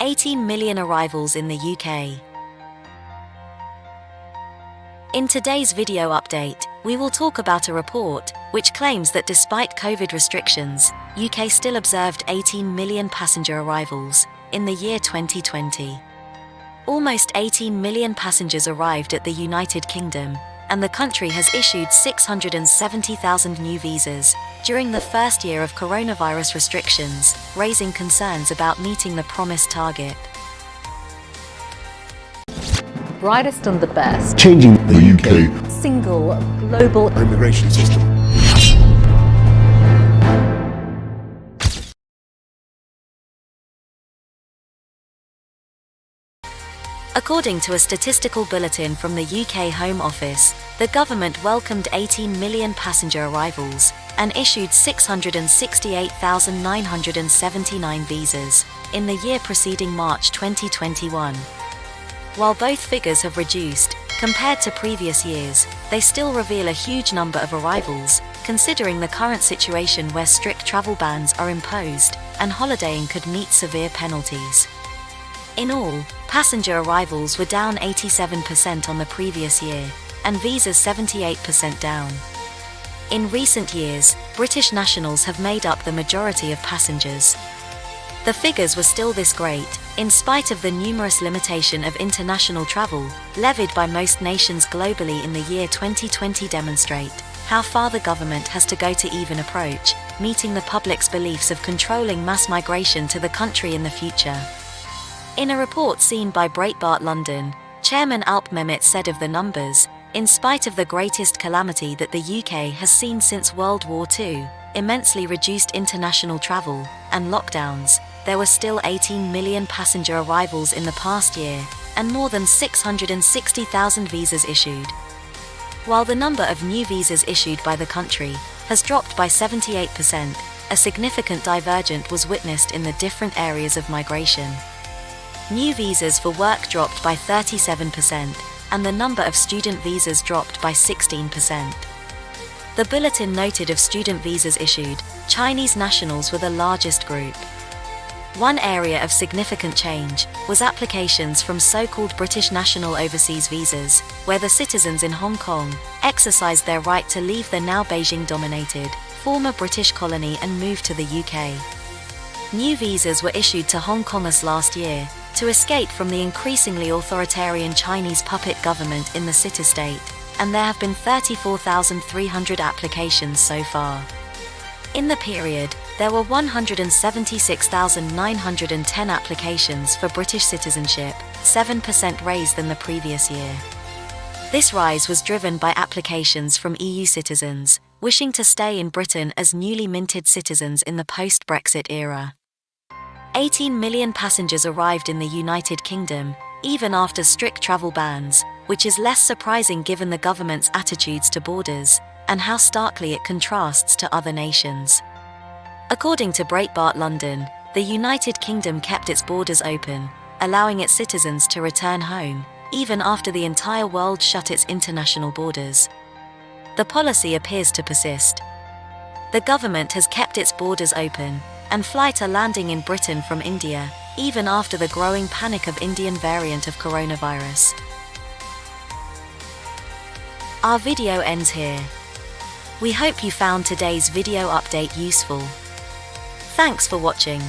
18 million arrivals in the UK. In today's video update, we will talk about a report which claims that despite COVID restrictions, UK still observed 18 million passenger arrivals in the year 2020. Almost 18 million passengers arrived at the United Kingdom, and the country has issued 670,000 new visas during the first year of coronavirus restrictions, raising concerns about meeting the promised target. Brightest and the best. Changing the UK Single global immigration system. According to a statistical bulletin from the UK Home Office, the government welcomed 18 million passenger arrivals and issued 668,979 visas in the year preceding March 2021. While both figures have reduced, compared to previous years, they still reveal a huge number of arrivals, considering the current situation where strict travel bans are imposed and holidaying could meet severe penalties. In all, passenger arrivals were down 87% on the previous year, and visas 78% down. In recent years, British nationals have made up the majority of passengers. The figures were still this great, in spite of the numerous limitation of international travel levied by most nations globally in the year 2020 demonstrate how far the government has to go to even approach meeting the public's beliefs of controlling mass migration to the country in the future. In a report seen by Breitbart London, Chairman Alp Mehmet said of the numbers, in spite of the greatest calamity that the UK has seen since World War II, immensely reduced international travel and lockdowns, there were still 18 million passenger arrivals in the past year, and more than 660,000 visas issued. While the number of new visas issued by the country has dropped by 78%, a significant divergence was witnessed in the different areas of migration. New visas for work dropped by 37%, and the number of student visas dropped by 16%. The bulletin noted of student visas issued, Chinese nationals were the largest group. One area of significant change was applications from so-called British national overseas visas, where the citizens in Hong Kong exercised their right to leave the now Beijing-dominated former British colony and move to the UK. New visas were issued to Hong Kongers last year to escape from the increasingly authoritarian Chinese puppet government in the city-state, and there have been 34,300 applications so far. In the period, there were 176,910 applications for British citizenship, 7% raised than the previous year. This rise was driven by applications from EU citizens wishing to stay in Britain as newly minted citizens in the post-Brexit era. 18 million passengers arrived in the United Kingdom, even after strict travel bans, which is less surprising given the government's attitudes to borders and how starkly it contrasts to other nations. According to Breitbart London, the United Kingdom kept its borders open, allowing its citizens to return home, even after the entire world shut its international borders. The policy appears to persist. The government has kept its borders open, and flights are landing in Britain from India, even after the growing panic of Indian variant of coronavirus. Our video ends here. We hope you found today's video update useful. Thanks for watching.